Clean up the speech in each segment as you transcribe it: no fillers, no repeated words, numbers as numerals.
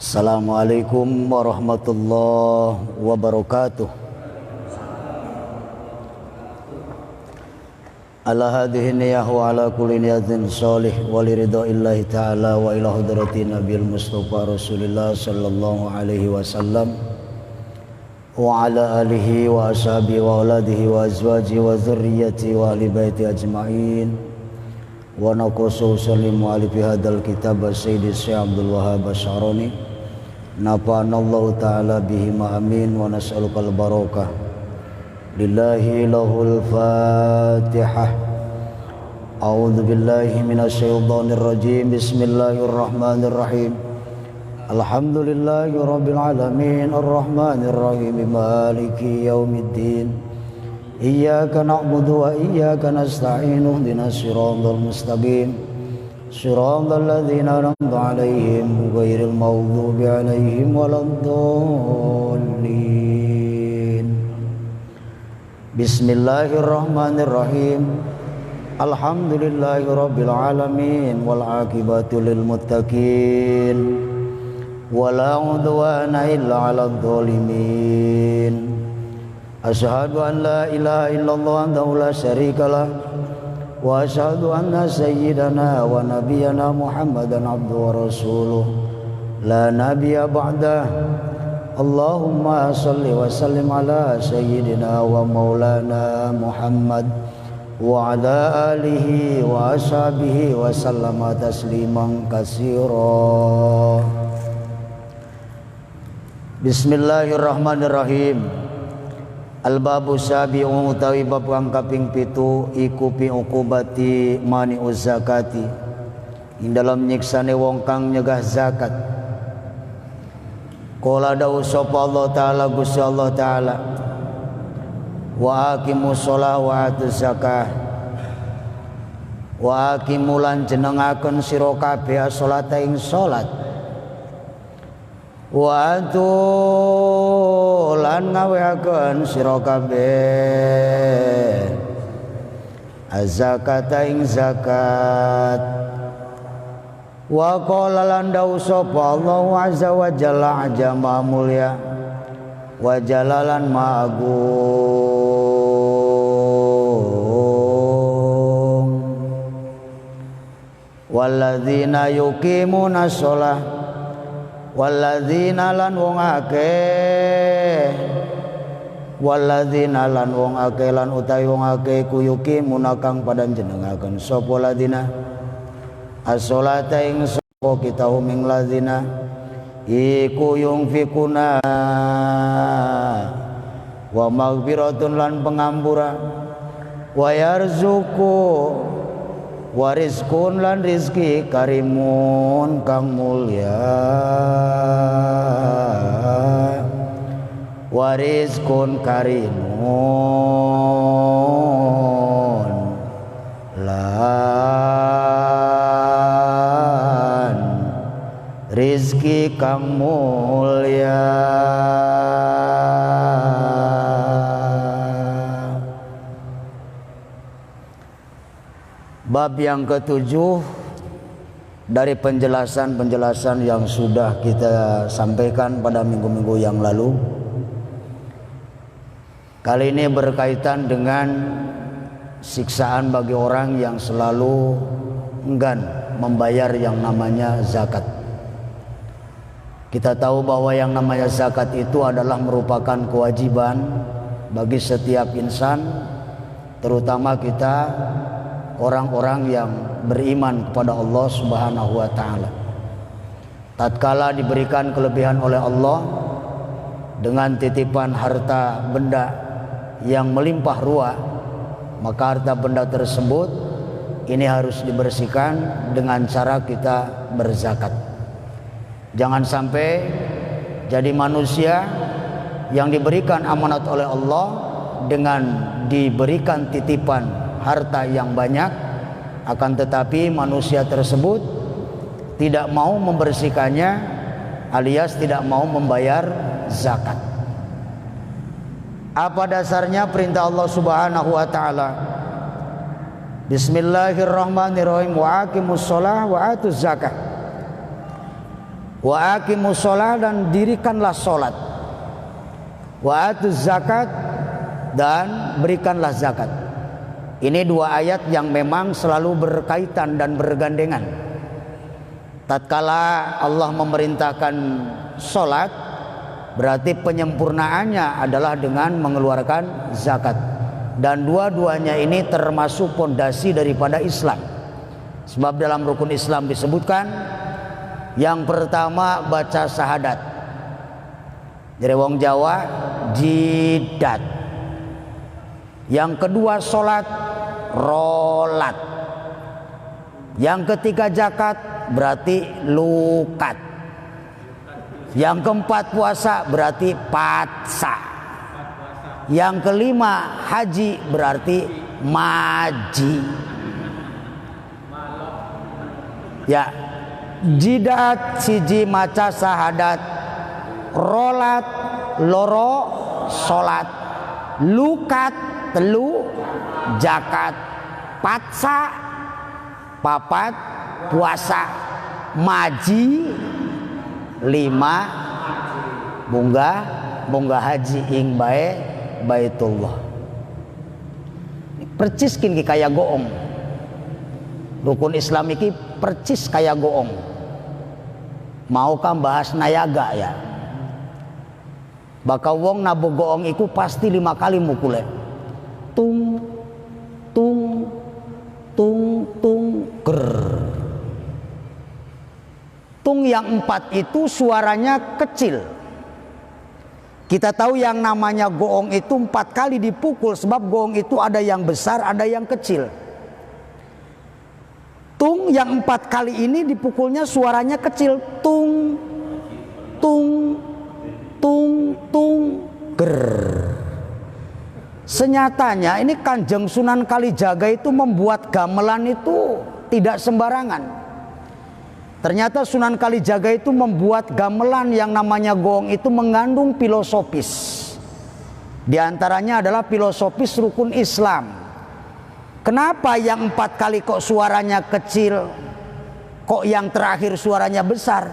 Assalamualaikum warahmatullahi wabarakatuh. Ala hadhihi niyah wa ala kulli niyatin sholih wa liridaillahi ta'ala wa ila hadratin nabil mustafa rasulillah sallallahu alaihi wasallam wa ala alihi wa ashabihi wa auladihi wa azwajihi wa dzurriyyati wa ahli baiti ajma'in wa naqsu sallimu ala fi hadzal kitab sayyidi Syekh Abdul Wahhab Asy'arani nafa'anallahu ta'ala bihima amin wa nas'alukal barakah. Lillahi lahul fatihah. A'udzu billahi minasyaitonir rajim. Bismillahirrahmanirrahim. Alhamdulillahi rabbil alamin arrahmanir rahim maliki yaumiddin. Iyyaka na'budu wa iyyaka nasta'in ihdinas siratal mustaqim. Shiratal ladzina an'amta 'alaihim ghairil maghdubi 'alaihim waladdallin. Bismillahirrahmanirrahim. Alhamdulillahi rabbil alamin wal 'aqibatu lil muttaqin wala 'udwana illa 'alal zalimin. Asyhadu an la ilaha illallah wahdahu la syarikalah wa asyhadu anna sayyidana wa nabiyyana Muhammadan abduhu wa rasuluh la nabiyya ba'dah. Allahumma shalli wa sallim ala sayyidina wa maulana Muhammad wa ala alihi wa ashabihi wa sallama tasliman katsira. Bismillahirrahmanirrahim. Al-babu sabi'u utawi bab kang kaping 7 iku pi uqubati mani zakati ing dalam nyiksane wong kang nyegah zakat. Qala dawu sapa Allah taala Gusti Allah taala wa aqimus shalah wa atuz zakah wa aqimulan jenengaken sira kabeh salata ing salat wa lan ngaweaken sira kabeh az-zakata ing zakat. Wa qala lan dawu sapa Allah azza wa jalla ajama mulya wa jalalan ma'agung walladzina yuqimuna shalah walladzina lan wong akeh walladzina lan wong akeh lan utawi wong akeh kuyuki munakang padan jenengaken sapa ladina as-sholata ing sapa kita huming ladina iku yungfikuna wa maghfiratun lan pengampura wa yarzuqu wa rizqun lan rizki karimun kang mulya wa rizqun karimun lan rizki kang mulya. Bab yang ketujuh dari penjelasan-penjelasan yang sudah kita sampaikan pada minggu-minggu yang lalu. Kali ini berkaitan dengan siksaan bagi orang yang selalu enggan membayar yang namanya zakat. Kita tahu bahwa yang namanya zakat itu adalah merupakan kewajiban bagi setiap insan, terutama kita orang-orang yang beriman kepada Allah Subhanahu wa taala. Tatkala diberikan kelebihan oleh Allah dengan titipan harta benda yang melimpah ruah, maka harta benda tersebut ini harus dibersihkan dengan cara kita berzakat. Jangan sampai jadi manusia yang diberikan amanat oleh Allah dengan diberikan titipan harta yang banyak, akan tetapi manusia tersebut tidak mau membersihkannya alias tidak mau membayar zakat. Apa dasarnya perintah Allah Subhanahu wa taala? Bismillahirrahmanirrahim. Wa aqimus shalah wa atuz zakah. Wa aqimus shalah, dan dirikanlah salat. Wa atuz zakat, dan berikanlah zakat. Ini dua ayat yang memang selalu berkaitan dan bergandengan. Tatkala Allah memerintahkan salat, berarti penyempurnaannya adalah dengan mengeluarkan zakat. Dan dua-duanya ini termasuk pondasi daripada Islam. Sebab dalam rukun Islam disebutkan, yang pertama baca syahadat. Dari wong Jawa jidat. Yang kedua salat, rolat. Yang ketiga zakat, berarti lukat. Yang keempat puasa, berarti patsa. Yang kelima haji, berarti maji. Ya, jidat siji maca syahadat, rolat loro salat, lukat telu zakat, patsa papat puasa, maji lima munggah haji ing baitullah. Percis kin kaya goong. Rukun Islam iki percis kaya goong. Mau kan bahas nayaga ya. Bakal wong nabu goong iku pasti 5 kali mukule. Tung tung tung tung ger. Tung yang 4 itu suaranya kecil. Kita tahu yang namanya goong itu 4 kali dipukul, sebab goong itu ada yang besar, ada yang kecil. Tung yang 4 kali ini dipukulnya suaranya kecil. Tung tung tung tung ger. Senyatanya ini Kanjeng Sunan Kalijaga itu membuat gamelan itu tidak sembarangan. Ternyata Sunan Kalijaga itu membuat gamelan yang namanya goong itu mengandung filosofis. Di antaranya adalah filosofis rukun Islam. Kenapa yang 4 kali kok suaranya kecil, kok yang terakhir suaranya besar?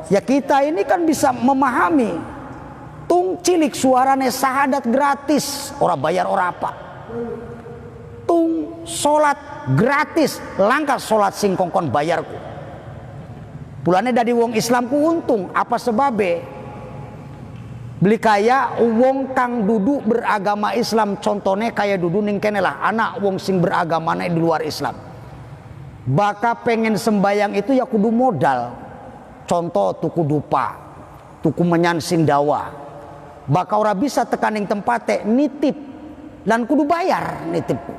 Ya kita ini kan bisa memahami. Tung cilik suaranya syahadat gratis, ora bayar ora apa. Tung salat gratis, langkah salat sing kongkon bayarku. Pulane dari wong Islamku untung, apa sebabe? Beli kaya wong kang dudu beragama Islam, contohnya kayak dudu ning kene lah anak wong sing beragama di luar Islam. Baka pengen sembayang itu ya kudu modal. Contoh tuku dupa, tuku menyan sindawa. Baka ora bisa tekaning tempate nitip dan kudu bayar nitipku.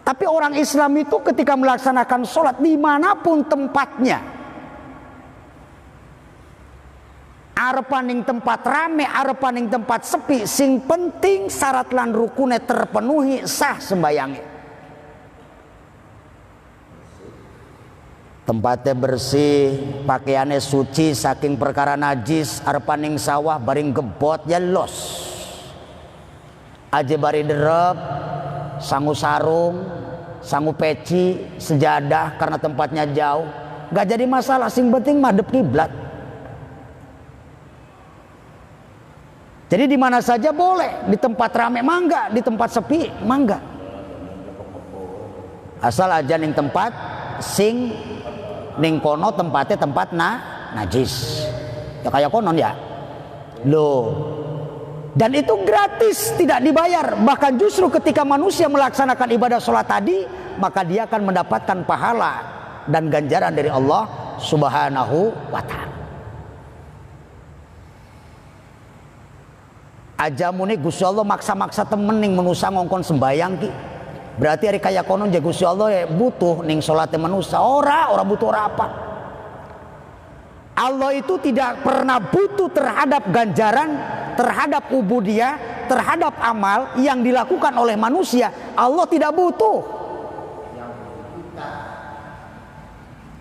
Tapi orang Islam itu ketika melaksanakan sholat dimanapun tempatnya, arepaning tempat rame, arepaning tempat sepi, sing penting syarat lan rukune terpenuhi, sah sembayange. Tempatnya bersih, pakaiannya suci, saking perkara najis, arepaning sawah baring gebot ya los. Aja bari derep, sangu sarung, sangu peci, sejadah karena tempatnya jauh, gak jadi masalah, sing penting madep kiblat. Jadi di mana saja boleh, di tempat rame mangga, di tempat sepi mangga. Asal aja ning tempat sing ning kono tempatnya tempat najis. Ya kayak konon ya. Loh. Dan itu gratis, tidak dibayar. Bahkan justru ketika manusia melaksanakan ibadah sholat tadi, maka dia akan mendapatkan pahala dan ganjaran dari Allah Subhanahu wa ta'ala. Ajamune Gusti Allah maksa-maksa temening menusa ngongkon sembayang ki. Berarti hari kaya konon je Gusti Allah ya butuh ning salate manusa. Ora butuh ora apa. Allah itu tidak pernah butuh terhadap ganjaran, terhadap ubudiyah, terhadap amal yang dilakukan oleh manusia. Allah tidak butuh.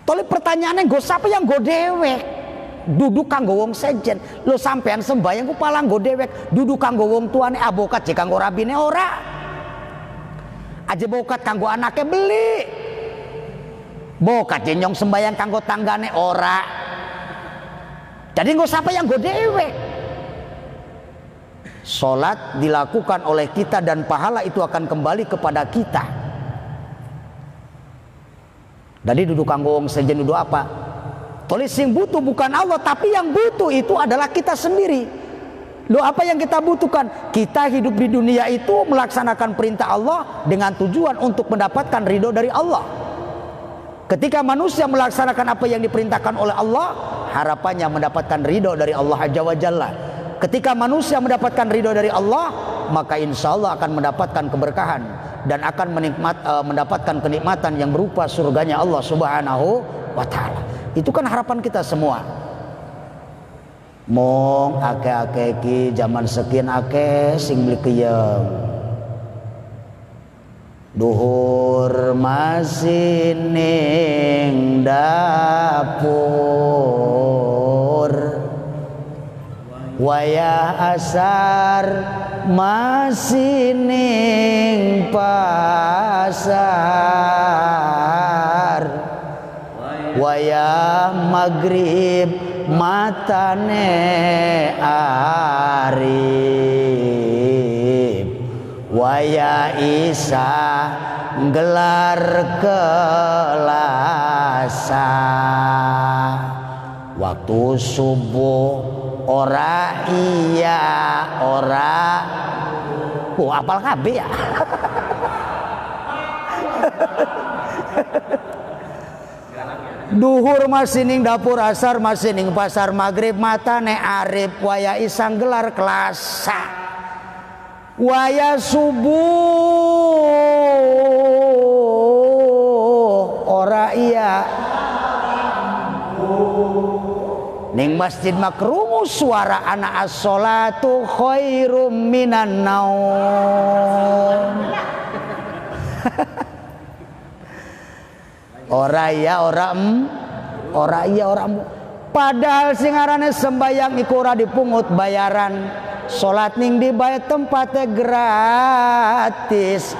Tolong pertanyaannya go siapa yang go dewek? Duduk kanggo wong sejen. Lo sampean sembayang ku palang go dewek. Duduk kanggo wong tuane abokat je kanggo rabine ora. Aja bokat kanggo anaknya beli. Bokat nyong sembayang kanggo tanggane ora. Jadi nggak usah yang go dewe. Salat dilakukan oleh kita dan pahala itu akan kembali kepada kita. Jadi duduk kanggo wong sejen duduk apa? Tulis yang butuh bukan Allah, tapi yang butuh itu adalah kita sendiri. Loh, apa yang kita butuhkan? Kita hidup di dunia itu melaksanakan perintah Allah dengan tujuan untuk mendapatkan ridho dari Allah. Ketika manusia melaksanakan apa yang diperintahkan oleh Allah, harapannya mendapatkan ridho dari Allah Azza wa Jalla. Ketika manusia mendapatkan ridho dari Allah, maka insya Allah akan mendapatkan keberkahan dan akan mendapatkan kenikmatan yang berupa surganya Allah Subhanahu wa Ta'ala. Itu kan harapan kita semua. Mong ake-ake ki zaman sekian ake sing beli keyeng. Duhur masih ning dapur, wayah asar masih ning pasar, wayah maghrib matane arif, waya isa gelar kelasa, waktu subuh ora iya ora apal kabeh ya. Duhur masih ning dapur, asar masih ning pasar, maghrib matane arif, waya isang gelar kelasa, waya subuh ora iya ning masjid makrumu suara anak as-sholatu khairum minan naum. Ora iya ora iya ora. Padahal singarane sembayang iku ora dipungut bayaran, salat ning dibayar tempatnya gratis.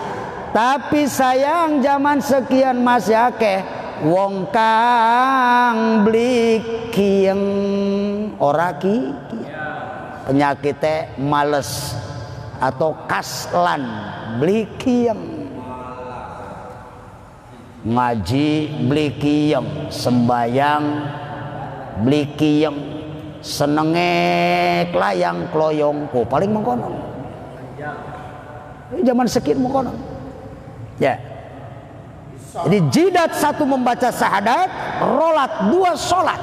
Tapi sayang zaman sekian masih akeh wong kang beli kiyeng ora ki penyakitnya males atau kaslan beli kiyeng. Ngaji beli kiyeng, sembayang beli kiyeng, senenge klayang kloyong ko paling mengkono. Zaman sekian mengkono. Ya. Jadi jidat satu membaca syahadat, rolat dua sholat,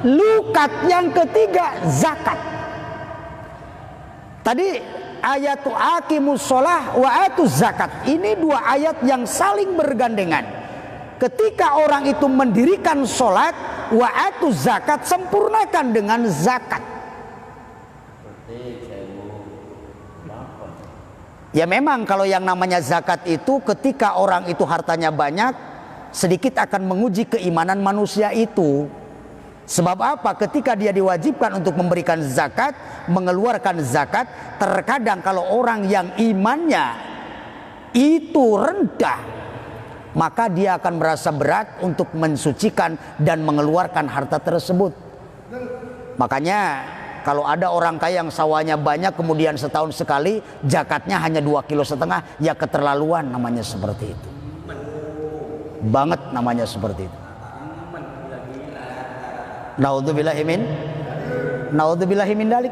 lukat yang ketiga zakat. Tadi ayat aqimus sholah wa atuz zakat. Ini dua ayat yang saling bergandengan. Ketika orang itu mendirikan sholat wa atuz zakat, sempurnakan dengan zakat. Ya memang kalau yang namanya zakat itu ketika orang itu hartanya banyak, sedikit akan menguji keimanan manusia itu. Sebab apa? Ketika dia diwajibkan untuk memberikan zakat, mengeluarkan zakat, terkadang kalau orang yang imannya itu rendah, maka dia akan merasa berat untuk mensucikan dan mengeluarkan harta tersebut. Makanya kalau ada orang kaya yang sawahnya banyak kemudian setahun sekali zakatnya hanya 2,5 kilo, ya keterlaluan namanya seperti itu. Banget namanya seperti itu. Naudzubillahi min dalik.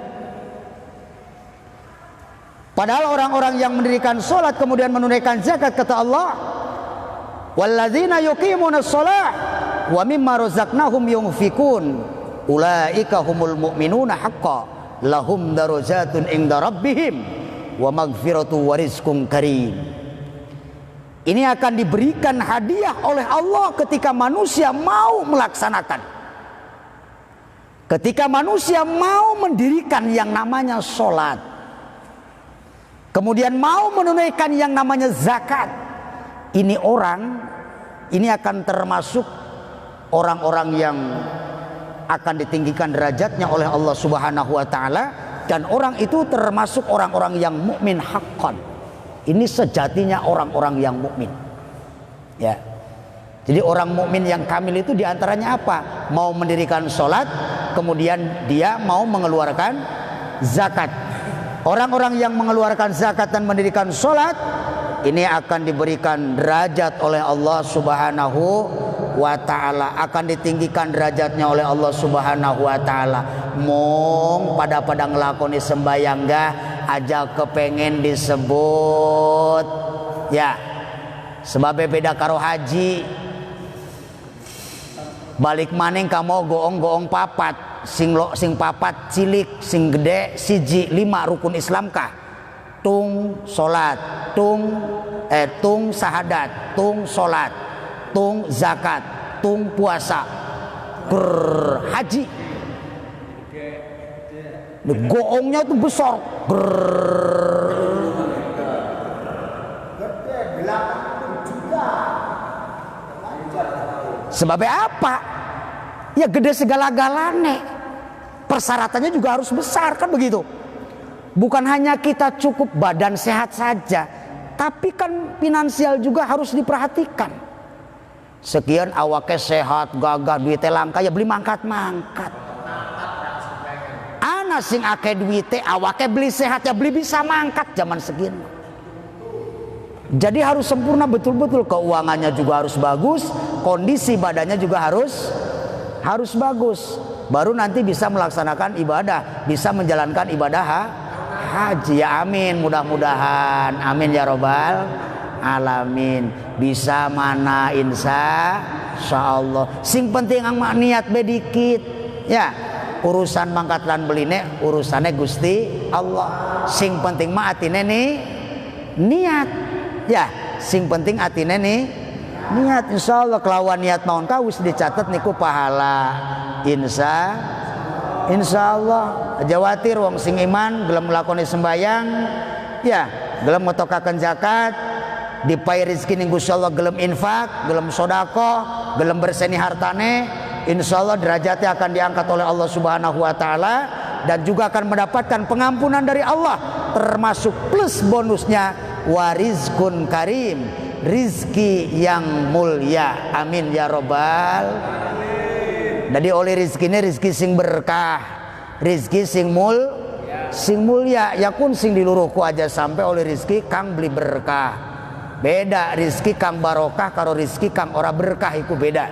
Padahal orang-orang yang mendirikan sholat kemudian menunaikan zakat, kata Allah, walladzina yuqimunas sholah wa mimma razaqnahum yunfikun ulaika humul mu'minuna haqqan lahum darajatun inda rabbihim wa maghfiratu wa rizqun karim. Ini akan diberikan hadiah oleh Allah ketika manusia mau melaksanakan. Ketika manusia mau mendirikan yang namanya sholat, kemudian mau menunaikan yang namanya zakat, ini akan termasuk orang-orang yang akan ditinggikan derajatnya oleh Allah Subhanahu wa Ta'ala, dan orang itu termasuk orang-orang yang mukmin haqqan. Ini sejatinya orang-orang yang mukmin. Ya. Jadi orang mukmin yang kamil itu diantaranya apa? Mau mendirikan sholat, kemudian dia mau mengeluarkan zakat. Orang-orang yang mengeluarkan zakat dan mendirikan sholat, ini akan diberikan derajat oleh Allah Subhanahu wa ta'ala, akan ditinggikan derajatnya oleh Allah Subhanahu wa ta'ala. Mong pada ngelakoni sembayang gak aja kepengen disebut ya, sebabnya beda karo haji. Balik maning kamu goong papat, sing papat cilik, sing gede siji, 5 rukun Islam kah? Tung salat, tung sahadat, tung salat, tung zakat, tung puasa, haji. Goongnya tuh besar. Sebabnya apa? Ya gede segala-galane. Persyaratannya juga harus besar, kan begitu? Bukan hanya kita cukup badan sehat saja, tapi kan finansial juga harus diperhatikan. Sekian awake sehat, gagah, duitnya langka, ya beli mangkat-mangkat. Ana sing ake duitnya, awake beli sehat, ya beli bisa mangkat zaman segini. Jadi harus sempurna betul-betul, keuangannya juga harus bagus, kondisi badannya juga harus bagus. Baru nanti bisa melaksanakan ibadah, bisa menjalankan ibadah haji. Ya amin, mudah-mudahan, amin ya robbal alamin. Bisa mana insya Allah. Sing penting ang niat bedikit ya. Urusan mangkat lan beline urusannya Gusti Allah. Sing penting mah atine nih niat ya, sing penting atine nih niat. Insya Allah kelawan niat naon kawis dicatat niku pahala. Insya Allah. Jawatir wong sing iman gelem nglakoni sembayang ya, gelem ngotokaken zakat, dipai rezeki ning Gusti Allah, gelem infak, gelem sedekah, gelem berseni hartane, insya Allah derajatnya akan diangkat oleh Allah Subhanahu wa ta'ala, dan juga akan mendapatkan pengampunan dari Allah, termasuk plus bonusnya warizkun karim, rizki yang mulia. Amin ya robbal. Jadi oleh rizki ini rizki sing berkah, rizki sing mulia. Ya kun sing diluruhku aja sampai oleh rizki kang beli berkah. Beda rizki kang barokah karo rizki kang ora berkah, iku beda.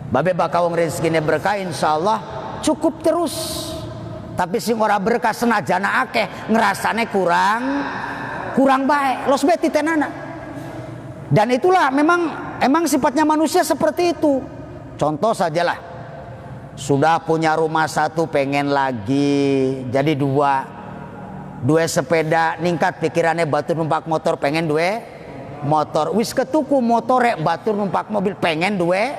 Babe bakawang rizki ini berkah insya Allah cukup terus. Tapi sing ora berkah senajana akeh ngerasane kurang baik, los beti tenana. Dan itulah emang sifatnya manusia seperti itu. Contoh sajalah, sudah punya rumah satu pengen lagi jadi dua sepeda, ningkat pikirannya batur numpak motor pengen dua motor, wis ketuku motore batur numpak mobil pengen dua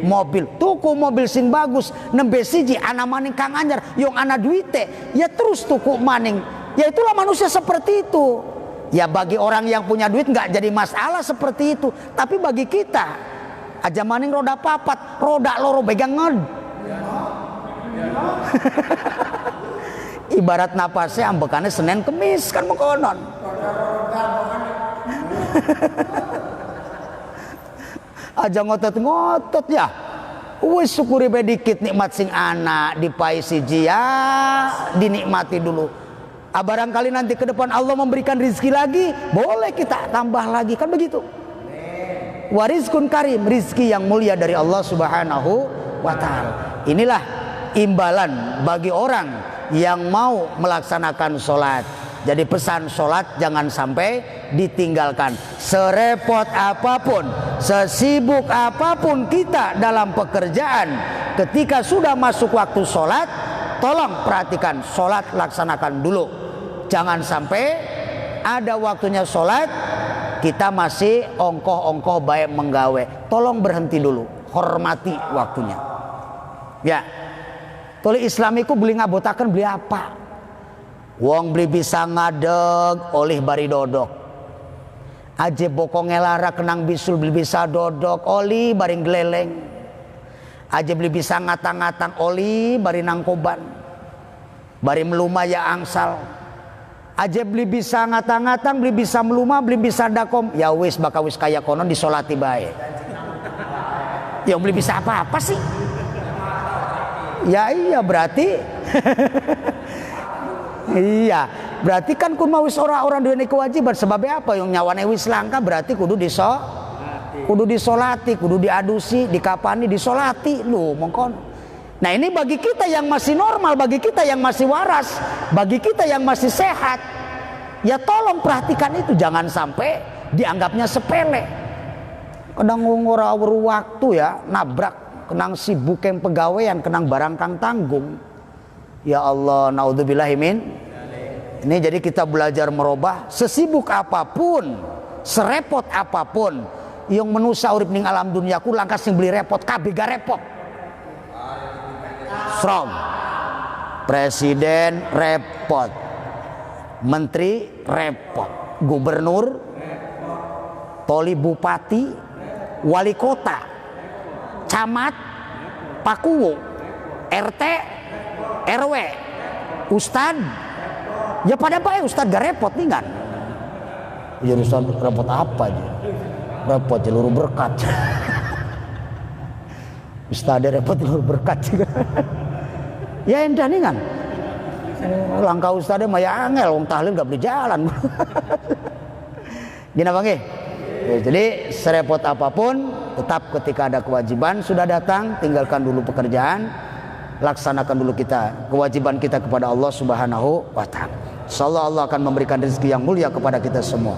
mobil, tuku mobil sing bagus nembe siji ana maning kang anyar yung ana duite ya terus tuku maning. Ya itulah manusia seperti itu. Ya bagi orang yang punya duit nggak jadi masalah seperti itu, tapi bagi kita aja maning roda papat, roda loro begang nged. Ibarat napasnya ambekannya Senin Kemis kan mengkonon. Aja ngotot ya. Wis syukuri be dikit nikmat sing ana dipai siji ya, dinikmati dulu. Barangkali nanti ke depan Allah memberikan rizki lagi, boleh kita tambah lagi, kan begitu. Warizkun karim, rizki yang mulia dari Allah Subhanahu wa ta'ala. Inilah imbalan bagi orang yang mau melaksanakan sholat. Jadi pesan sholat jangan sampai ditinggalkan. Serepot apapun, sesibuk apapun kita dalam pekerjaan, ketika sudah masuk waktu sholat, tolong perhatikan sholat laksanakan dulu. Jangan sampai ada waktunya sholat kita masih ongkoh-ongkoh baik menggawe. Tolong berhenti dulu, hormati waktunya. Ya, tuli Islamiku beli ngabotakan beli apa? Wong beli bisa ngadeg oleh bari dodok. Aje bokong ngelara kenang bisul beli bisa dodok oli baring geleleng. Aje beli bisa ngatang-ngatang oli bari nangkoban. Bari meluma ya angsal. Aja beli bisa ngatang-ngatang, beli bisa meluma, beli bisa dakom. Ya wis baka wis kaya konon disolati bae. Ya beli bisa apa-apa sih? Ya iya berarti iya, berarti kan kun mau wis orang duwe kewajiban sebabnya apa yang nyawane wis langka berarti kudu disolati, kudu diadusi, dikapani, disolati lu mongkon. Nah ini bagi kita yang masih normal, bagi kita yang masih waras, bagi kita yang masih sehat, ya tolong perhatikan itu, jangan sampai dianggapnya sepele. Kadang ora waktu ya nabrak, kenang sibuk yang pegawaian, kenang barang kang tanggung. Ya Allah, naudzubillahi min. Ini jadi kita belajar merubah sesibuk apapun, serepot apapun, yang menusa urip ning alam duniaku langkas sing beli repot kabeh ga repot. From presiden repot, menteri repot, gubernur, poli bupati, wali kota, camat, pakuwu, RT, RW, ustad, ya pada apa ya ustad gak repot nih kan? Ya ustad repot apa aja? Repot jalur berkat. Ustad repot jalur berkat juga. Ya endah nih kan? Langkah ustadnya mah ya angel, wong tahlil gak beli jalan. Gini bang ya, jadi serepot apapun, tetap ketika ada kewajiban sudah datang, tinggalkan dulu pekerjaan, laksanakan dulu kita kewajiban kita kepada Allah Subhanahu wa ta'ala. Insyaallah Allah akan memberikan rezeki yang mulia kepada kita semua.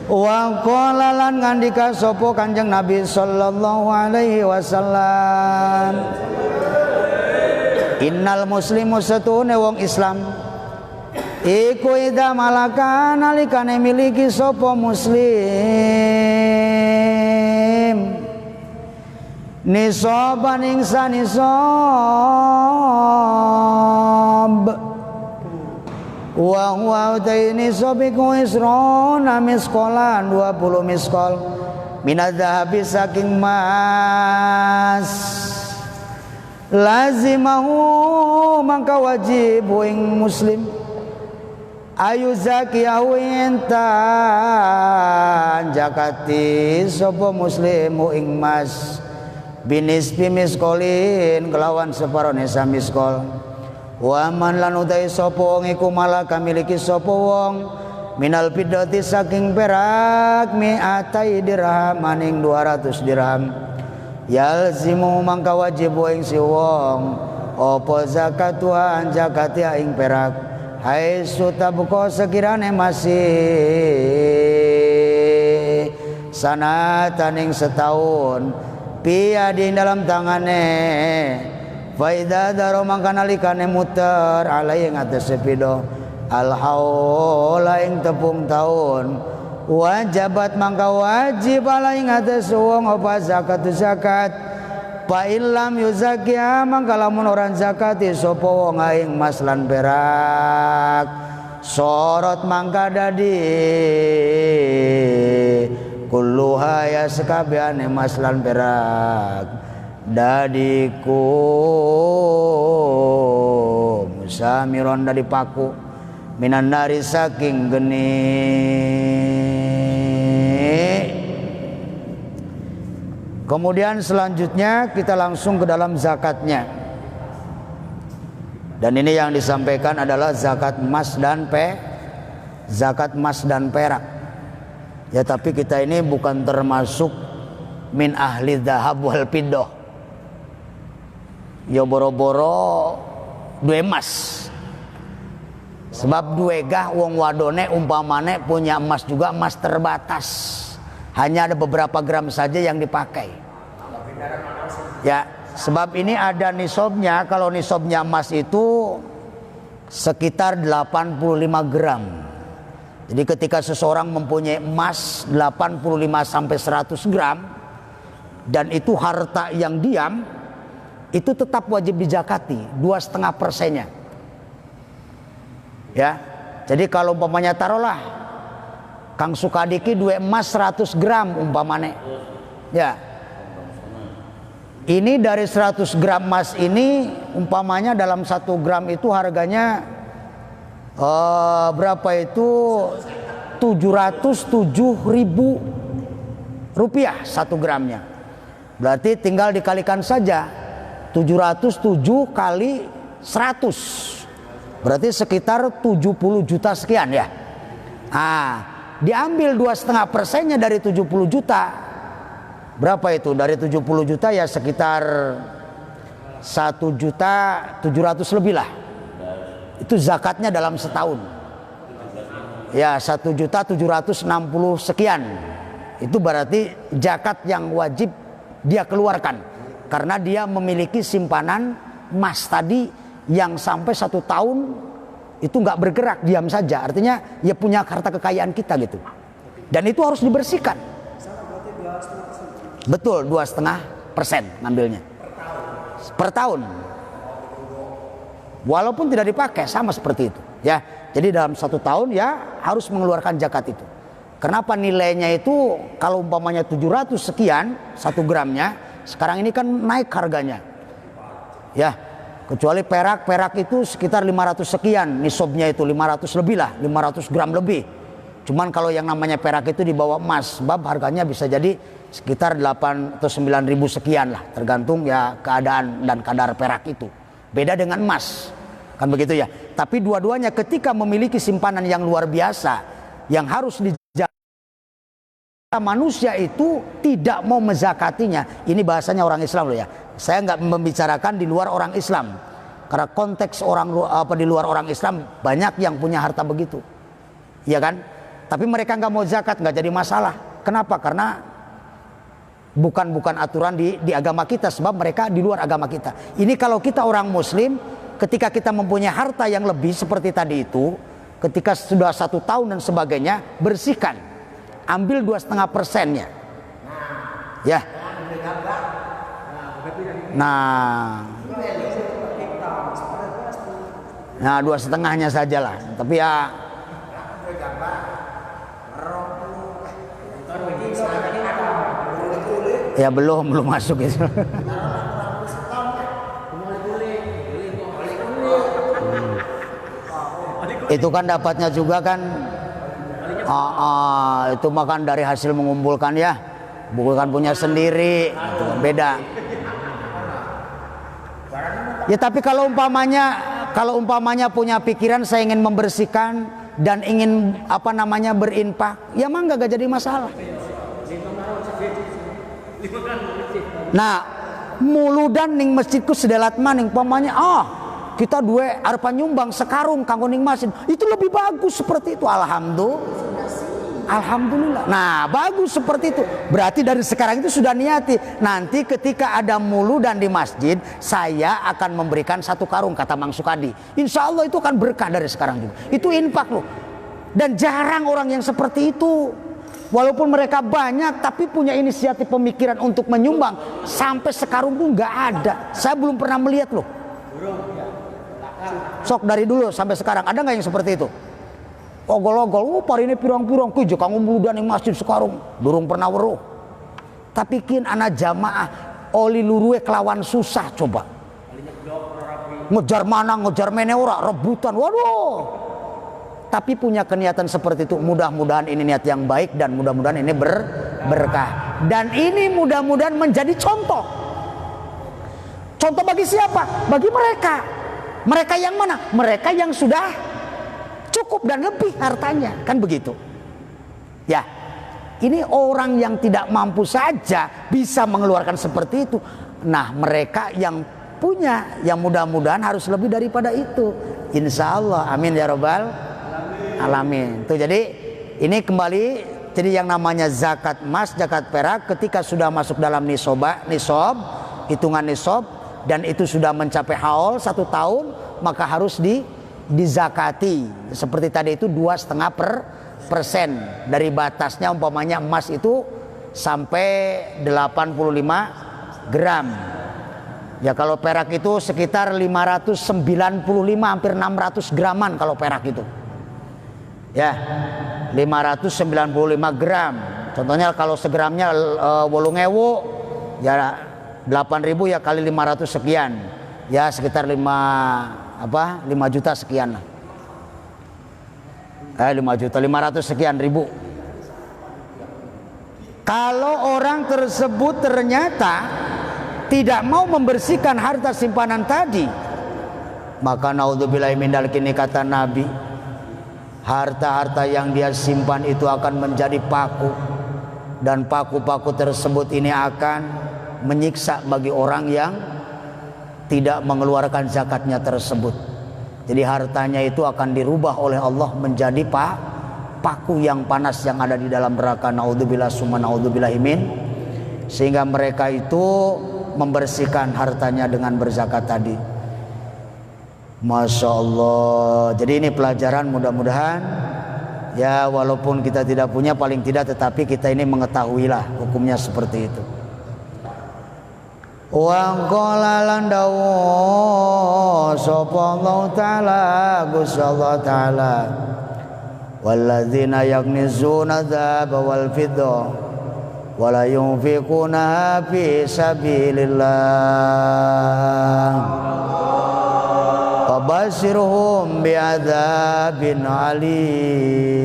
Wa qala lan ngandika sapa Kanjeng Nabi sallallahu alaihi wasallam, innal muslimu satune wong Islam iku ida malaka nalikane miliki sapa muslim nisoban ing sanisab wa huwa taini sobiku isrona miskolan 20 miskol minadzahabi saking mas lazimahu mangka wajib ing muslim ayu zakiyahu intan jakati sapa muslimu ing mas binisbi miskolin kelawan separone samiskol wa man lan utai sapa wong iku malaka miliki sapa wong minal fiddati saking perak mi'atai dirham maning 200 dirham yalzimu mangka wajib ing si wong apa zakatuha zakati ing perak hai sutabko sekirane masih sanataning setahun piadin dalam tangane faida daro mangka nalikane muter alai ing atase pido al haula ing tepung taun wajabat mangka wajib alai ing atase wong apa zakatu zakat fa illam yuzakiya mangka lamun orang zakati sapa wong aing mas lan perak sorot mangka dadi kulluha ya sekabehane mas lan perak dadiku musamiron dari paku minan nari saking geni. Kemudian selanjutnya kita langsung ke dalam zakatnya, dan ini yang disampaikan adalah zakat emas dan perak ya, tapi kita ini bukan termasuk min ahli dhahab wal fiddah ya, boro-boro dua emas. Sebab dua gah wong wadone umpamane punya emas juga, emas terbatas, hanya ada beberapa gram saja yang dipakai ya. Sebab ini ada nisabnya. Kalau nisabnya emas itu sekitar 85 gram. Jadi ketika seseorang mempunyai emas 85 sampai 100 gram dan itu harta yang diam, itu tetap wajib dijakati 2,5%-nya. Ya. Jadi kalau umpamanya taruhlah Kang Sukadiki dua emas 100 gram umpamane. Ya. Ini dari 100 gram emas ini umpamanya dalam 1 gram itu harganya berapa itu 707.000 rupiah 1 gramnya. Berarti tinggal dikalikan saja 707 kali 100, berarti sekitar 70 juta sekian ya. Diambil 2,5%-nya dari 70 juta, berapa itu? Dari 70 juta ya sekitar 1.700.000 lebih lah. Itu zakatnya dalam setahun. Ya 1.760.000 sekian. Itu berarti zakat yang wajib dia keluarkan, karena dia memiliki simpanan emas tadi yang sampai 1 tahun itu nggak bergerak, diam saja. Artinya ya punya harta kekayaan kita gitu. Dan itu harus dibersihkan. Betul, 2,5% ngambilnya per tahun. Walaupun tidak dipakai sama seperti itu ya. Jadi dalam 1 tahun ya harus mengeluarkan zakat itu. Kenapa nilainya itu kalau umpamanya 700 sekian 1 gramnya, sekarang ini kan naik harganya ya. Kecuali perak itu sekitar 500 sekian, nisabnya itu 500 lebih lah, 500 gram lebih. Cuman kalau yang namanya perak itu di bawah emas, sebab harganya bisa jadi sekitar 8 atau 9 ribu sekian lah, tergantung ya keadaan dan kadar perak itu. Beda dengan emas, kan begitu ya. Tapi dua-duanya ketika memiliki simpanan yang luar biasa, yang harus dijaga, manusia itu tidak mau menzakatinya. Ini bahasanya orang Islam loh ya. Saya nggak membicarakan di luar orang Islam, karena konteks di luar orang Islam banyak yang punya harta begitu, ya kan? Tapi mereka nggak mau zakat, nggak jadi masalah. Kenapa? Karena bukan aturan di agama kita, sebab mereka di luar agama kita. Ini kalau kita orang Muslim, ketika kita mempunyai harta yang lebih seperti tadi itu, ketika sudah 1 tahun dan sebagainya, bersihkan, ambil 2,5%-nya, ya. Nah 2,5-nya saja lah. Tapi ya belum masuk itu. Itu kan dapatnya juga kan itu makan dari hasil mengumpulkan ya, bukan punya sendiri, itu beda. Ya tapi kalau umpamanya punya pikiran saya ingin membersihkan dan ingin berinfak, ya mangga gak jadi masalah. Nah, muludan ning masjidku sedelat maning umpamanya kita dua arepan nyumbang sekarung kanggo ning masjid, itu lebih bagus seperti itu. Alhamdulillah. Nah, bagus seperti itu. Berarti dari sekarang itu sudah niati. Nanti ketika ada muludan di masjid, saya akan memberikan 1 karung, kata Mang Sukadi. Insya Allah itu akan berkah dari sekarang juga. Itu infak loh. Dan jarang orang yang seperti itu. Walaupun mereka banyak, tapi punya inisiatif pemikiran untuk menyumbang. Sampai sekarung pun nggak ada. Saya belum pernah melihat loh. Sok dari dulu sampai sekarang ada nggak yang seperti itu? Ogol-ogol, par ini pirang-pirang kujo kanggo muludan ing masjid sekarung, durung pernah weruh. Tapi kin anak jamaah oli luruwe kelawan susah coba. Ngejar mana, ngejar mene ora, rebutan. Waduh. Tapi punya keniatan seperti itu, mudah-mudahan ini niat yang baik dan mudah-mudahan ini berkah. Dan ini mudah-mudahan menjadi contoh. Contoh bagi siapa? Bagi mereka. Mereka yang mana? Mereka yang sudah cukup dan lebih hartanya, kan begitu ya. Ini orang yang tidak mampu saja bisa mengeluarkan seperti itu. Nah, mereka yang punya, yang mudah-mudahan harus lebih daripada itu, insya Allah. Amin ya robbal alamin. Tuh, jadi ini kembali, jadi yang namanya zakat emas, zakat perak, ketika sudah masuk dalam nisab, hitungan nisab, dan itu sudah mencapai haul 1 tahun, maka harus dizakati. Seperti tadi itu 2,5% dari batasnya. Umpamanya emas itu sampai 85 gram. Ya kalau perak itu sekitar 595, hampir 600 graman kalau perak itu. Ya 595 gram. Contohnya kalau segramnya 8.000, ya 8.000 ya kali 500 sekian, ya sekitar 5 juta sekian lah. 5.500.000 sekian ribu. Kalau orang tersebut ternyata tidak mau membersihkan harta simpanan tadi, maka naudzubillahi min dzalik, ini kata Nabi, harta-harta yang dia simpan itu akan menjadi paku, dan paku-paku tersebut ini akan menyiksa bagi orang yang tidak mengeluarkan zakatnya tersebut. Jadi hartanya itu akan dirubah oleh Allah menjadi paku yang panas yang ada di dalam neraka. Naudzubillah summa naudzubillahi min. Sehingga mereka itu membersihkan hartanya dengan berzakat tadi. Masya Allah. Jadi ini pelajaran, mudah-mudahan ya walaupun kita tidak punya, paling tidak tetapi kita ini mengetahuilah hukumnya seperti itu. Wa qala lan dawu sapa Allah taala, Gusti Allah taala, walladzina yaknizuna dzahaba wal fidda wa la yunfiquna fi sabilillah fabashshirhum bi'adzabin alim.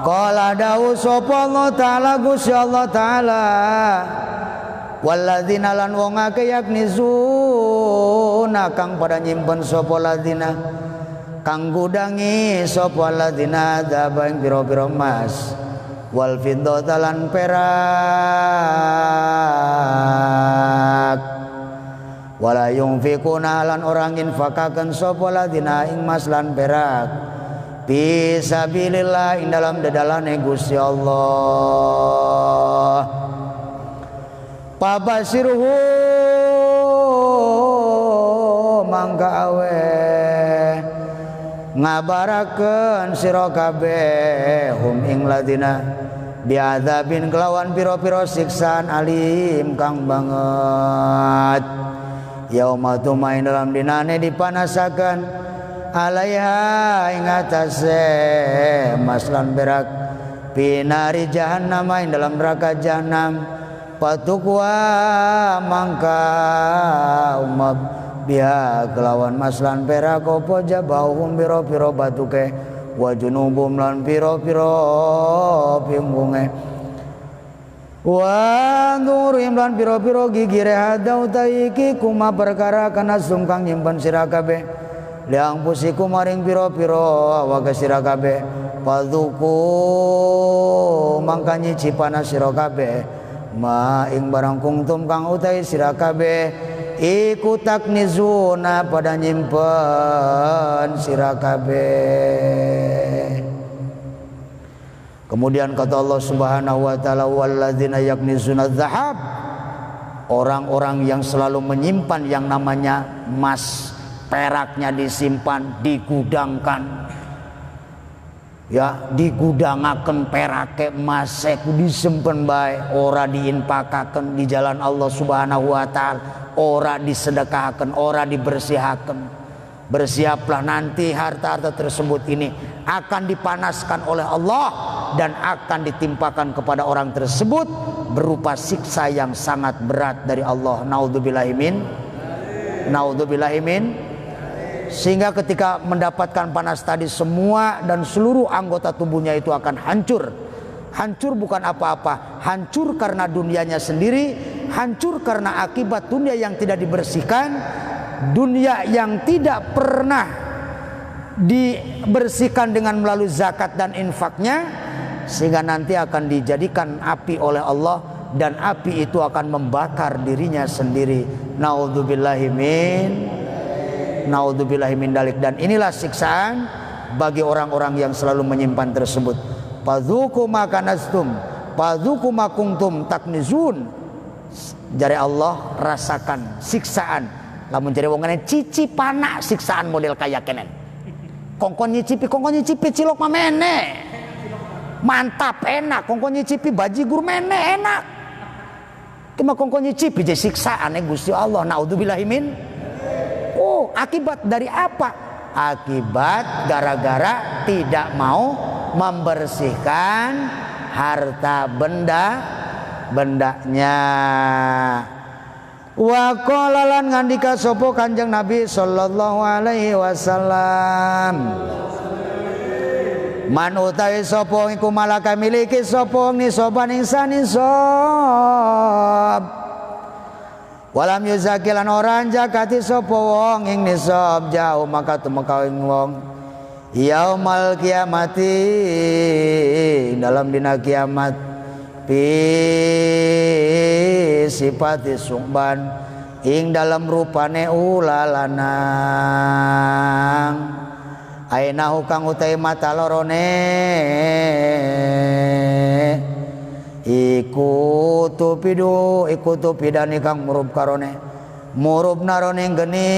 Qala dawu sapa Allah taala, Gusti Allah taala, walladzina lan wong akeh yaknizuna kang pada nyimpen sapa ladzina, kang gudangi sapa ladzina dzaba ing pira-pira emas, wal fiddata lan perak, wala yunfiquna lan orang infakaken sapa ladzina ing emas lan perak, fisabilillah ing dalam dedalane Gusti Allah. Pabasiruhu mangka awe ngabarakeun sira kabeh hum ing ladina biadzabin kelawan pira-pira siksaan alim kang banget. Yauma tumain dalam dinane dipanasaken alaiha ing atase maslan berak pinari jahannam ing dalam neraka jahanam, patukwa mangka umab biha kelawan maslan perak apa jabahum pira-pira batuke wa junubum lan pira-pira pimbunge wa nurim lan pira-pira gigire hadau taiki kuma perkara kana sungkang nyimpen sira kabeh liang pusiku maring piro-piro awake sira kabeh padzuku mangka nyicipana sira kabeh ma ing barang kungtum kang utai sira kabeh iku taknizuna pada nyimpen sira kabeh. Kemudian kata Allah Subhanahu wa taala, walladzina yaknizuna dzahab, orang-orang yang selalu menyimpan yang namanya emas, peraknya disimpan, digudangkan, ya digudangaken perake emas ku disimpen bae, ora diinpakaken di jalan Allah Subhanahu wa taala, ora disedekahaken, ora dibersihaken. Bersiaplah nanti harta-harta tersebut ini akan dipanaskan oleh Allah dan akan ditimpakan kepada orang tersebut berupa siksa yang sangat berat dari Allah. Naudzubillahi min. Sehingga ketika mendapatkan panas tadi, semua dan seluruh anggota tubuhnya itu akan hancur. Hancur bukan apa-apa, hancur karena dunianya sendiri, hancur karena akibat dunia yang tidak dibersihkan, dunia yang tidak pernah dibersihkan dengan melalui zakat dan infaknya, sehingga nanti akan dijadikan api oleh Allah dan api itu akan membakar dirinya sendiri. Naudzubillahi min dalik. Dan inilah siksaan bagi orang-orang yang selalu menyimpan tersebut. Padzuku ma kanastum, padzuku ma kuntum taknizun. Jare Allah, rasakan siksaan. Lamun jare wong ngene cicipana siksaan model kaya kenen. Kongkon nyicipi cilok mah mene. Mantap enak, kongkon nyicipi bajigur mene enak. Cuma kongkon nyicipi je siksaan Gusti Allah. Naudzubillahi min. Oh, akibat dari apa? Akibat gara-gara tidak mau membersihkan harta bendanya. Wa qala lan ngandika sapa Kanjeng Nabi sallallahu alaihi wasallam, Man utawi sapa iku malaka miliki sapa nisoban insan nisab. Walam yuzakilan orang jakati sapa wong ing nisab jauh maka tumeka ing wong yaumal kiamati dalam dina kiamat pi sifati sumban ing dalam rupane ulalanang aina hukang utai mata lorone ikutu pidani kang murub karone murub narone geni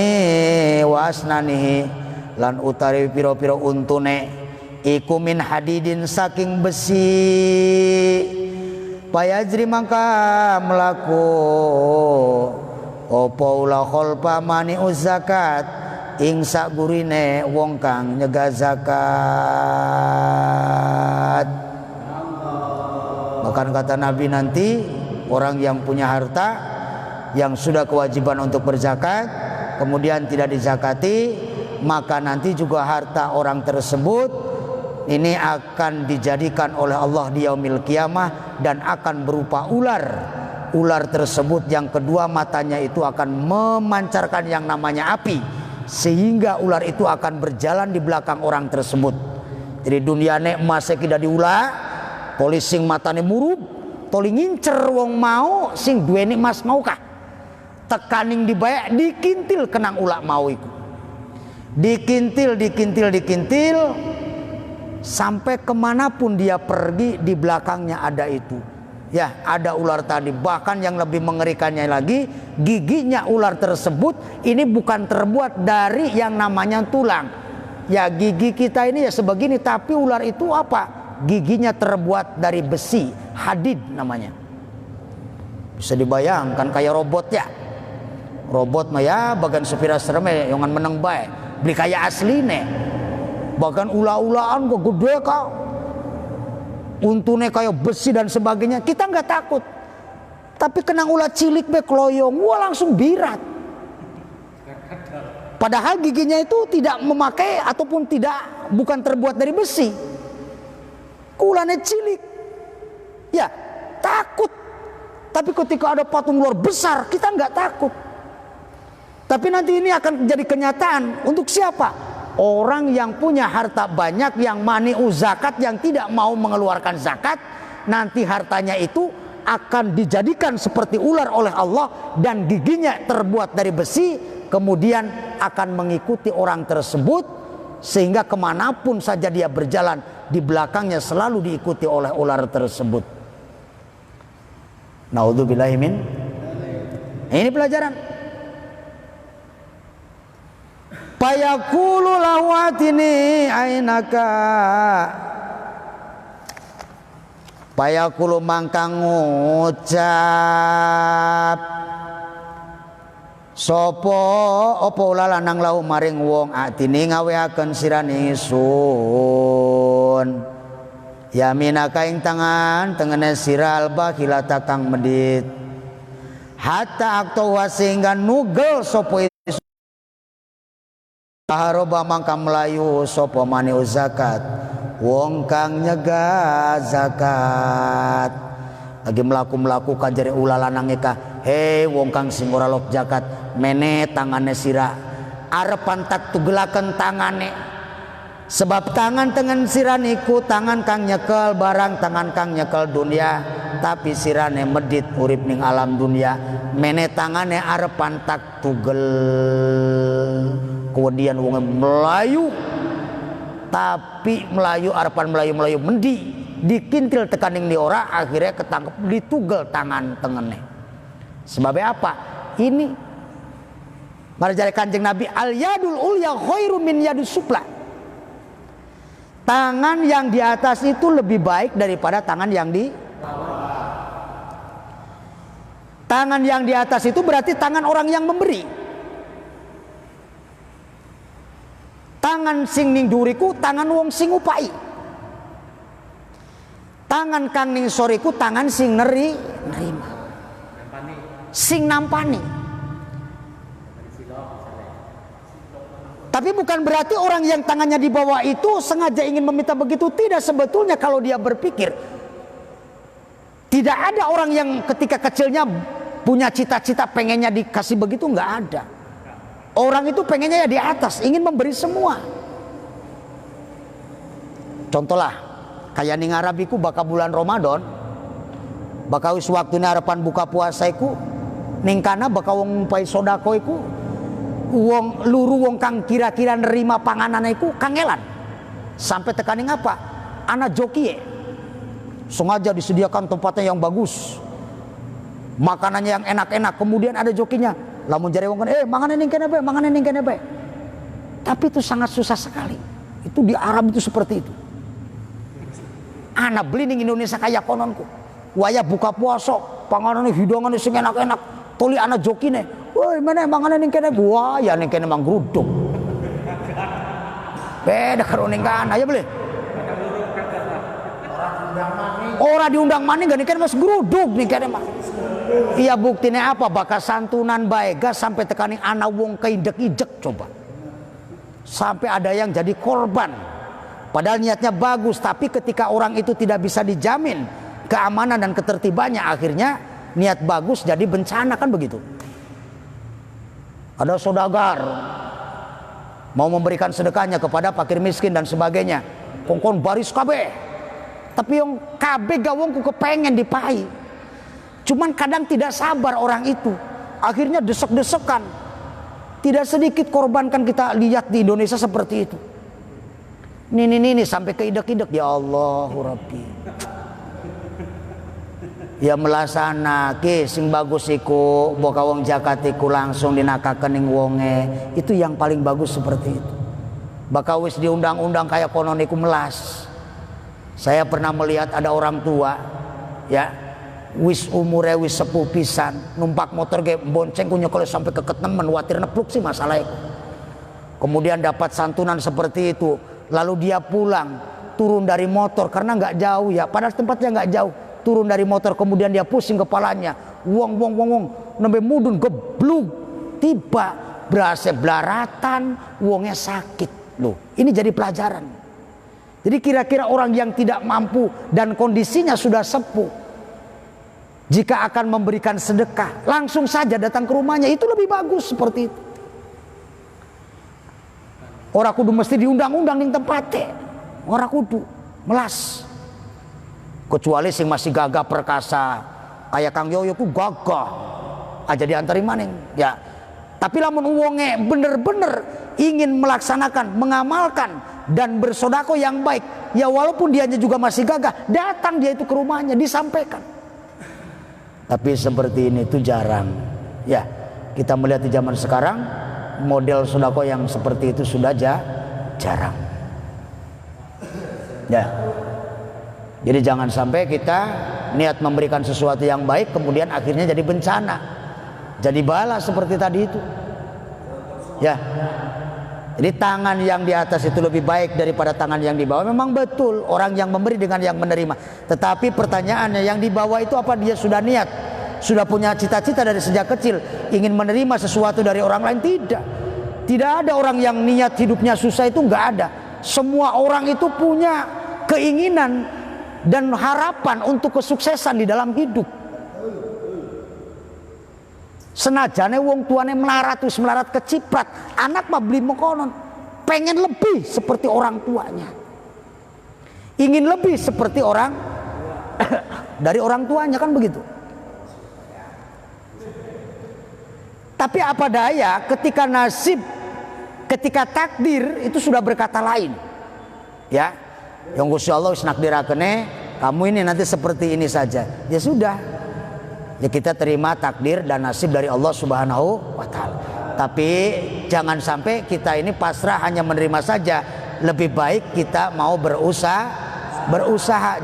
wasnanihi lan utari piro-piro untune iku min hadidin saking besi payajri mangka melaku opo ula kholpa mani zakat ing sak gurine wong kang nyegah zakat. Bahkan kata Nabi nanti orang yang punya harta yang sudah kewajiban untuk berzakat kemudian tidak dizakati, maka nanti juga harta orang tersebut ini akan dijadikan oleh Allah di yaumil qiyamah dan akan berupa ular. Ular tersebut yang kedua matanya itu akan memancarkan yang namanya api, sehingga ular itu akan berjalan di belakang orang tersebut. Jadi duniane emas tidak diulah polis sing matane murub toli ngincer wong mau sing duweni emas maukah tekaning dibayak dikintil kenang ulak mau iku dikintil sampai kemanapun dia pergi di belakangnya ada itu ya, ada ular tadi. Bahkan yang lebih mengerikannya lagi, giginya ular tersebut ini bukan terbuat dari yang namanya tulang ya, gigi kita ini ya sebegini, tapi ular itu apa? Giginya terbuat dari besi, hadid namanya. Bisa dibayangkan kayak robot ya. Robot mah ya bagan sepira sereme yang meneng bae. Beli kayak asline. Bahkan ula-ulaan kok gede kau. Untune kayak besi dan sebagainya. Kita nggak takut. Tapi kena ulah cilik be kloyong, wah langsung birat. Padahal giginya itu tidak memakai ataupun bukan terbuat dari besi. Kulane cilik ya takut, tapi ketika ada patung luar besar kita nggak takut. Tapi nanti ini akan jadi kenyataan untuk siapa? Orang yang punya harta banyak, yang mani'u zakat, yang tidak mau mengeluarkan zakat, nanti hartanya itu akan dijadikan seperti ular oleh Allah dan giginya terbuat dari besi, kemudian akan mengikuti orang tersebut sehingga kemanapun saja dia berjalan di belakangnya selalu diikuti oleh ular tersebut. Naudzubillahi min. Ini pelajaran. Fayaqulu lawatini ainaka. Fayaqulu mangkang ngucap sopo opo lanang lau maring wong atini ngaweaken sirane sun yaminaka ing tangan tengene siral bakhilata kang medit hatta akto sehingga nugel sopo itu haroba mangka melayu sopo mani zakat wong kang nyegah zakat lagi melaku kajari ulah lanang eka. Hei wong kang sing ora lok zakat mene tangane sira arepan tak tugelaken tangane sebab tangan sira niku tangan kang nyekel barang, tangan kang nyekel dunia, tapi sirane medit urip ning alam dunia. Mene tangane arepan tak tugel kemudian wong melayu, tapi melayu arepan melayu mendi dikintil tekaning di ora akhirnya ketangkep ditugel tangan tengene. Sebabnya apa? Ini marjane Kanjeng Nabi al yadul ulya khairu min yadus sufla. Tangan yang di atas itu lebih baik daripada tangan yang di bawah. Tangan yang di atas itu berarti tangan orang yang memberi. Tangan sing ning duriku tangan wong sing upai. Tangan kang ning soriku tangan sing nerima. Sing nampani. Tapi bukan berarti orang yang tangannya di bawah itu sengaja ingin meminta begitu. Tidak, sebetulnya kalau dia berpikir, tidak ada orang yang ketika kecilnya punya cita-cita pengennya dikasih begitu, nggak ada. Orang itu pengennya ya di atas, ingin memberi semua. Contohlah, kayak ning Arabiku baka bulan Ramadan, baka wis waktu harapan buka puasa iku, ning kana baka wong pai sodako iku, wong luru wong kang kira-kira nerima panganan iku kangelan. Sampai tekaning apa? Anak joki sengaja disediakan tempatnya yang bagus, makanannya yang enak-enak, kemudian ada jokinya. Lamun jare wong mangan ning kene bae, mangan ning kene bae. Tapi itu sangat susah sekali. Itu di Arab itu seperti itu. Anak beli ning Indonesia kayak kononku. Waya buka puasa, panganane hidangan sing enak-enak. Tuli anak jokine. Woi, mana mangan ning kene? Wah, ya ning kene mang gruduk. Beda karo ning kana ya beli. Ora diundang maning gak ning kene mas gruduk ning kene mah. Iya buktinya apa? Bakal santunan bae gas sampai tekaning anak wong keidek-idek coba. Sampai ada yang jadi korban. Padahal niatnya bagus, tapi ketika orang itu tidak bisa dijamin keamanan dan ketertibannya, akhirnya niat bagus jadi bencana, kan begitu. Ada saudagar mau memberikan sedekahnya kepada fakir miskin dan sebagainya, kongkon baris kabeh, tapi yang kabeh gawongku kepengen dipai, cuman kadang tidak sabar orang itu, akhirnya desek-desekan. Tidak sedikit korban kan kita lihat di Indonesia seperti itu. Ini sampai keidek-idek, ya Allah Rabbi. Ya melasana ke sing bagus iku boka wong zakat iku langsung dinakakeun ning wonge. Itu yang paling bagus seperti itu. Baka wis diundang-undang kayak konon iku melas. Saya pernah melihat ada orang tua ya wis umure wis sepuh pisan, numpak motor ge bonceng ku nyekel sampai keketemen, watir nepluk sih masalah itu. Kemudian dapat santunan seperti itu. Lalu dia pulang, turun dari motor karena nggak jauh ya, padahal tempatnya nggak jauh. Turun dari motor, kemudian dia pusing kepalanya, wong, nembe mudun geblug, tiba berasa belaratan, wongnya sakit. Loh, ini jadi pelajaran. Jadi kira-kira orang yang tidak mampu dan kondisinya sudah sepuh, jika akan memberikan sedekah, langsung saja datang ke rumahnya, itu lebih bagus seperti itu. Orang kudu mesti diundang-undang ning tempatnya. Orang kudu melas. Kecuali sing masih gagah perkasa, kayak Kang Yoyo ku gagah aja diantari maning ya. Tapi lamun wonge bener-bener ingin melaksanakan, mengamalkan dan bersodako yang baik, ya walaupun dianya juga masih gagah, datang dia itu ke rumahnya disampaikan. Tapi seperti ini itu jarang ya. Kita melihat di zaman sekarang model sodako yang seperti itu sudah jarang ya. Jadi jangan sampai kita niat memberikan sesuatu yang baik kemudian akhirnya jadi bencana, jadi bala seperti tadi itu ya. Jadi tangan yang di atas itu lebih baik daripada tangan yang di bawah. Memang betul orang yang memberi dengan yang menerima. Tetapi pertanyaannya, yang di bawah itu apa dia sudah niat, sudah punya cita-cita dari sejak kecil ingin menerima sesuatu dari orang lain? Tidak ada orang yang niat hidupnya susah, itu nggak ada. Semua orang itu punya keinginan dan harapan untuk kesuksesan di dalam hidup. Senajane wong tuane melarat keciprat, anak mah beli mengkonon, pengen lebih seperti orang tuanya, ingin lebih seperti orang dari orang tuanya, kan begitu. Tapi apa daya ketika nasib, ketika takdir itu sudah berkata lain ya, yang Gusti Allah wis nakdirakene kamu ini nanti seperti ini saja, ya sudah ya, kita terima takdir dan nasib dari Allah Subhanahu wa Ta'ala. Tapi jangan sampai kita ini pasrah hanya menerima saja. Lebih baik kita mau berusaha.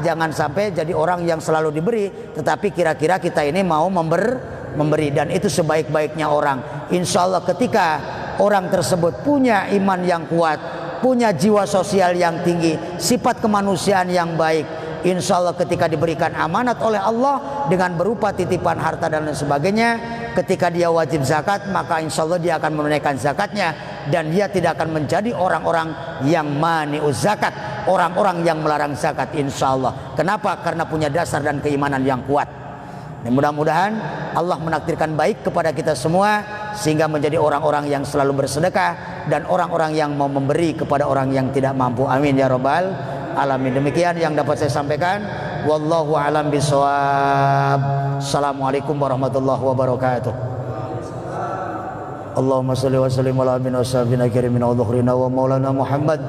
Jangan sampai jadi orang yang selalu diberi, tetapi kira-kira kita ini mau memberi. Dan itu sebaik-baiknya orang. Insya Allah ketika orang tersebut punya iman yang kuat, punya jiwa sosial yang tinggi, sifat kemanusiaan yang baik, insya Allah ketika diberikan amanat oleh Allah dengan berupa titipan harta dan lain sebagainya, ketika dia wajib zakat, maka insya Allah dia akan menunaikan zakatnya. dan dia tidak akan menjadi orang-orang yang mani'uz zakat, orang-orang yang melarang zakat insyaallah. Kenapa? Karena punya dasar dan keimanan yang kuat. Dan mudah-mudahan Allah menakdirkan baik kepada kita semua sehingga menjadi orang-orang yang selalu bersedekah dan orang-orang yang mau memberi kepada orang yang tidak mampu. Amin ya rabbal alamin. Demikian yang dapat saya sampaikan. Wallahu a'lam bishawab. Assalamualaikum warahmatullahi wabarakatuh. Allahumma salli wa sallim ala abina wa sahabina kirimina wa dhukhrina wa maulana Muhammad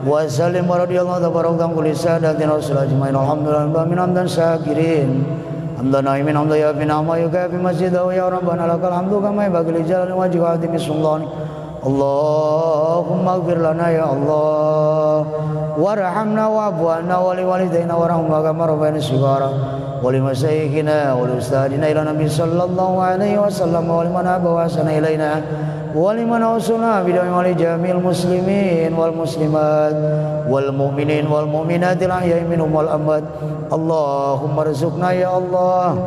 wa sallim wa radiyallahu tabarakam kulli sadatina wa salajmain alhamdulillah min hamdan syakirin hamdan naimin hamdan ya bina ma yukafi masjidahu ya rabbana lakal hamdu kama yabaghi li jalali wajhi wa adimi sultani Allahumma ighfir lana ya Allah warhamna wa'fu anna wa liwalidayna warhamna kama rabbayana shighara wa limasyayikhina wa liustadina ila nabi sallallahu alaihi wasallam wa liman aba wa sana ilaina wa liman awsuna bidawi wa li jamil muslimin wal muslimat wal mu'minin wal mu'minatil ahya'i minhum wal amwat Allahumma rizqna ya Allah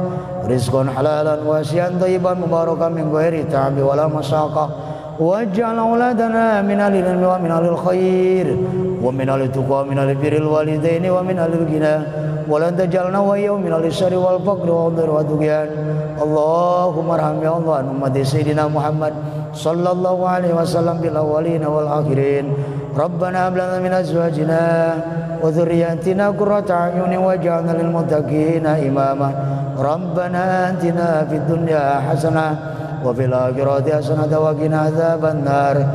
rizqan halalan wasi'an thayyiban mubarakan min ghairi ta'abi wala masyaqah waj'al auladana min ahli ilmi wa min ahli khair wa min ahli tuqa min ahli birril walidaini wa min ahli ghina wa la tajalna wa yawm min ahli syarri wal faqri wa dhurri wa tughyan Allahumma arham ya Allah ummati sayyidina Muhammad sallallahu alaihi wasallam bil awwalin wal akhirin Rabbana hab lana min azwajina wa dhurriyyatina qurrata a'yunin waj'alna lil muttaqina imama Rabbana atina fid dunya hasanah وفي الآخرة حسنة وقنا عذاب النار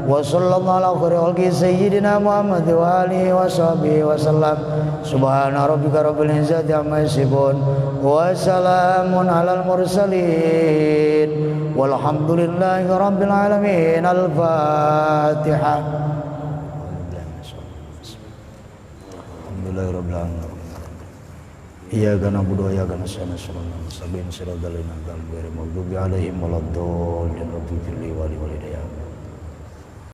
وصلى الله على خير خلق سيدنا محمد وآله وصحبه وسلم سبحان ربك رب العزة عما يصفون وسلام على المرسلين والحمد لله رب العالمين الفاتحة الحمد لله رب العالمين Iyyaka na'budu wa iyyaka nasta'in ihdinas siratal mustaqim siratal ladzina an'amta 'alaihim ghairil maghdubi 'alaihim waladdallin